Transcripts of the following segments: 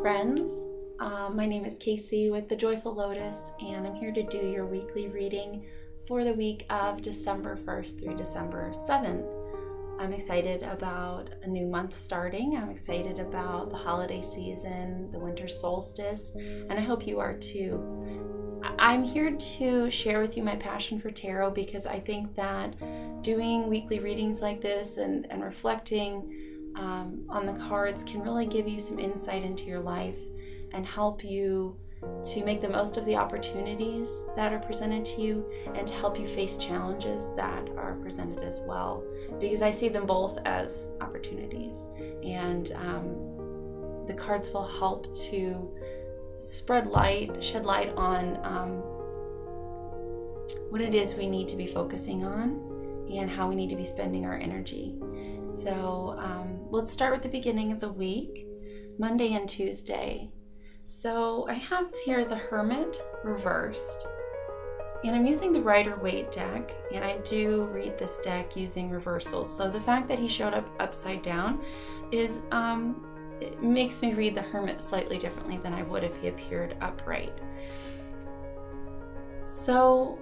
friends. My name is Casey with the Joyful Lotus, and I'm here to do your weekly reading for the week of December 1st through December 7th. I'm excited about a new month starting. I'm excited about the holiday season, the winter solstice, and I hope you are too. I'm here to share with you my passion for tarot because I think that doing weekly readings like this and reflecting on the cards can really give you some insight into your life and help you to make the most of the opportunities that are presented to you and to help you face challenges that are presented as well, because I see them both as opportunities, and the cards will help to shed light on what it is we need to be focusing on and how we need to be spending our energy. So let's start with the beginning of the week, Monday and Tuesday. So I have here the Hermit reversed, and I'm using the Rider-Waite deck, and I do read this deck using reversals. So the fact that he showed up upside down is it makes me read the Hermit slightly differently than I would if he appeared upright. So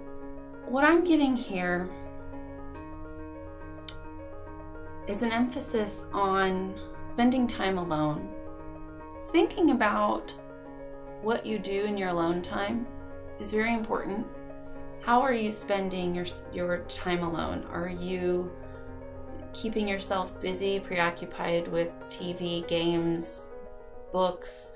what I'm getting here is an emphasis on spending time alone, thinking about what you do in your alone time is very important. How are you spending your time alone? Are you keeping yourself busy, preoccupied with TV, games, books?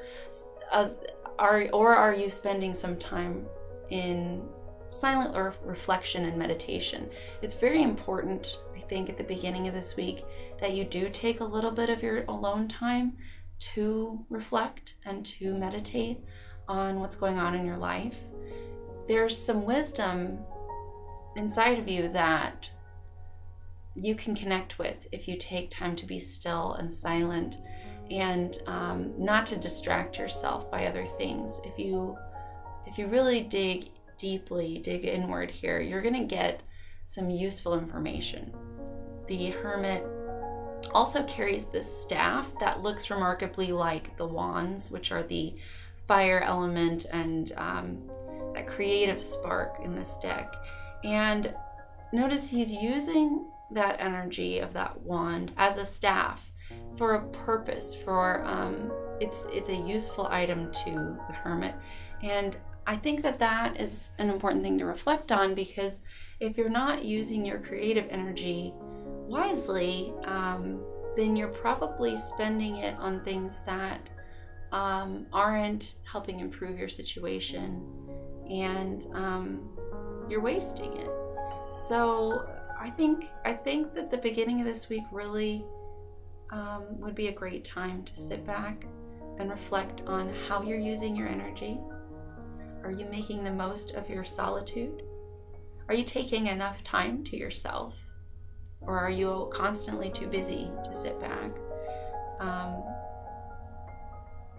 Or are you spending some time in silent or reflection and meditation? It's very important, I think, at the beginning of this week that you do take a little bit of your alone time to reflect and to meditate on what's going on in your life. There's some wisdom inside of you that you can connect with if you take time to be still and silent and not to distract yourself by other things. If you really dig inward here, you're going to get some useful information. The Hermit also carries this staff that looks remarkably like the wands, which are the fire element and that creative spark in this deck. And notice he's using that energy of that wand as a staff for a purpose, for it's a useful item to the Hermit. And I think that is an important thing to reflect on, because if you're not using your creative energy wisely, then you're probably spending it on things that aren't helping improve your situation, and you're wasting it. So I think that the beginning of this week really would be a great time to sit back and reflect on how you're using your energy. Are you making the most of your solitude? Are you taking enough time to yourself? Or are you constantly too busy to sit back?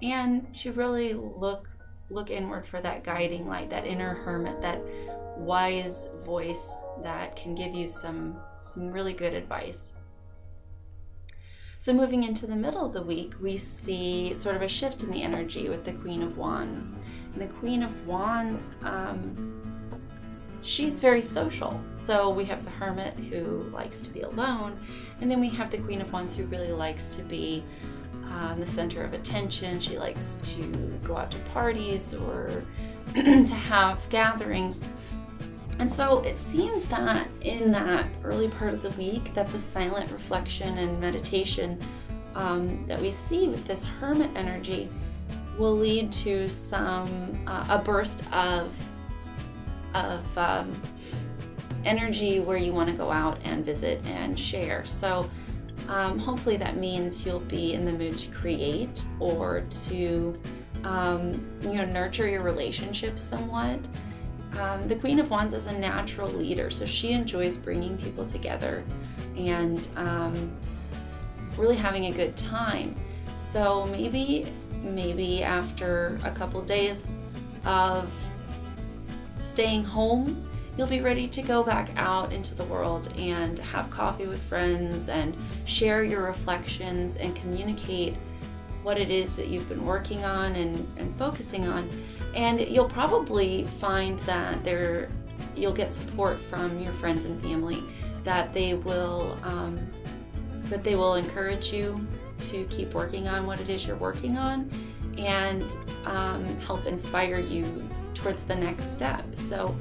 And to really look inward for that guiding light, that inner hermit, that wise voice that can give you some really good advice. So moving into the middle of the week, we see sort of a shift in the energy with the Queen of Wands. And the Queen of Wands, she's very social. So we have the Hermit who likes to be alone, and then we have the Queen of Wands who really likes to be the center of attention. She likes to go out to parties or to have gatherings. And so it seems that in that early part of the week that the silent reflection and meditation that we see with this Hermit energy will lead to a burst of energy where you want to go out and visit and share. So hopefully that means you'll be in the mood to create or to nurture your relationships somewhat. The Queen of Wands is a natural leader, so she enjoys bringing people together and really having a good time. So maybe after a couple days of staying home, you'll be ready to go back out into the world and have coffee with friends and share your reflections and communicate what it is that you've been working on and focusing on. And you'll probably find that you'll get support from your friends and family, that they will encourage you to keep working on what it is you're working on, and help inspire you towards the next step. So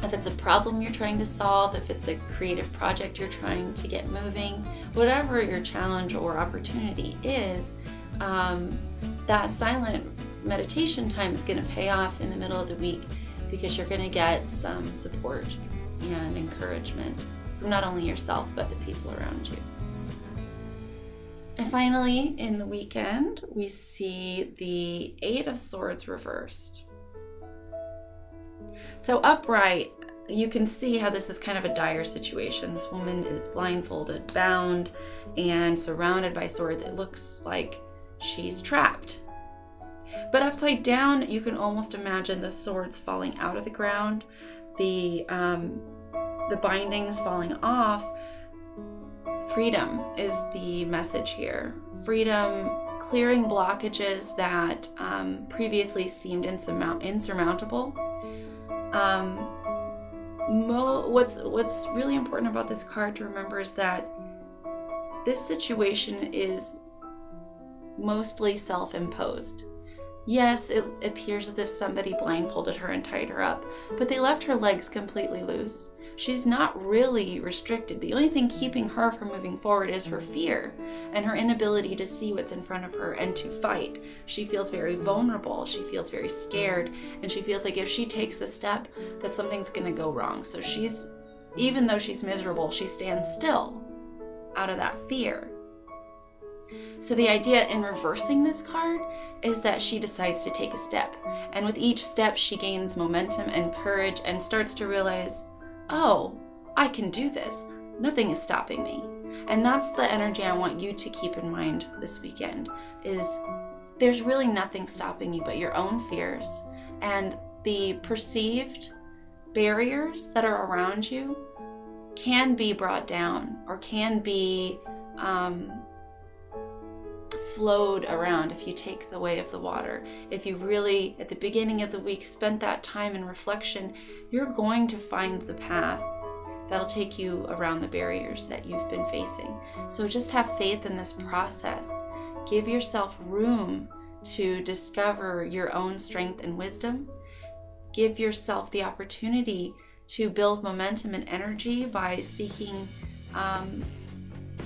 if it's a problem you're trying to solve, if it's a creative project you're trying to get moving, whatever your challenge or opportunity is, that silent meditation time is going to pay off in the middle of the week, because you're going to get some support and encouragement from not only yourself, but the people around you. And finally, in the weekend, we see the Eight of Swords reversed. So upright, you can see how this is kind of a dire situation. This woman is blindfolded, bound, and surrounded by swords. It looks like she's trapped. But upside down, you can almost imagine the swords falling out of the ground, the bindings falling off. Freedom is the message here. Freedom, clearing blockages that previously seemed insurmountable. What's really important about this card to remember is that this situation is mostly self-imposed. Yes, it appears as if somebody blindfolded her and tied her up, but they left her legs completely loose. She's not really restricted. The only thing keeping her from moving forward is her fear and her inability to see what's in front of her and to fight. She feels very vulnerable. She feels very scared, and she feels like if she takes a step, that something's going to go wrong. So even though she's miserable, she stands still out of that fear. So the idea in reversing this card is that she decides to take a step. And with each step, she gains momentum and courage and starts to realize, oh, I can do this. Nothing is stopping me. And that's the energy I want you to keep in mind this weekend, is there's really nothing stopping you but your own fears and the perceived barriers that are around you can be brought down or can be flowed around if you take the way of the water. If you really, at the beginning of the week, spent that time in reflection, you're going to find the path that'll take you around the barriers that you've been facing. So just have faith in this process. Give yourself room to discover your own strength and wisdom. Give yourself the opportunity to build momentum and energy by seeking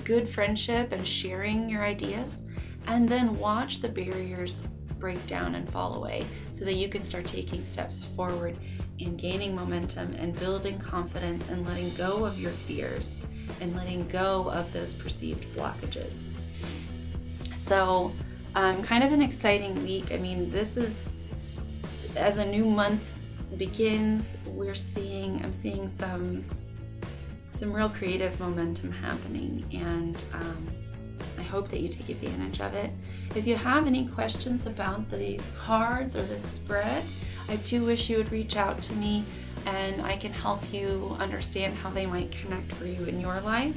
good friendship and sharing your ideas, and then watch the barriers break down and fall away so that you can start taking steps forward in gaining momentum and building confidence and letting go of your fears and letting go of those perceived blockages. So kind of an exciting week. I mean, this is, as a new month begins, I'm seeing some real creative momentum happening, and I hope that you take advantage of it. If you have any questions about these cards or this spread, I do wish you would reach out to me and I can help you understand how they might connect for you in your life.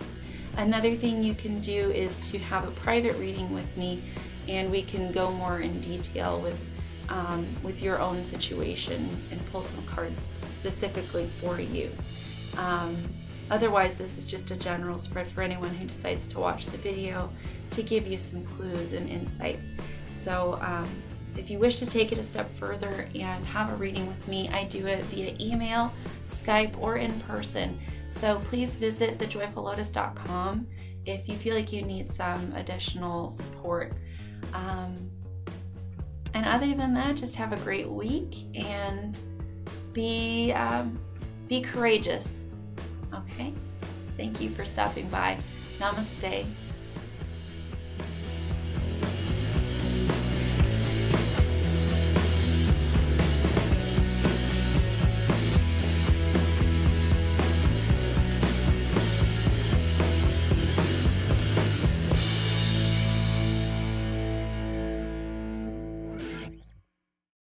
Another thing you can do is to have a private reading with me, and we can go more in detail with your own situation and pull some cards specifically for you. Otherwise, this is just a general spread for anyone who decides to watch the video to give you some clues and insights. So if you wish to take it a step further and have a reading with me, I do it via email, Skype, or in person. So please visit thejoyfullotus.com if you feel like you need some additional support. And other than that, just have a great week and be courageous. Okay? Thank you for stopping by. Namaste.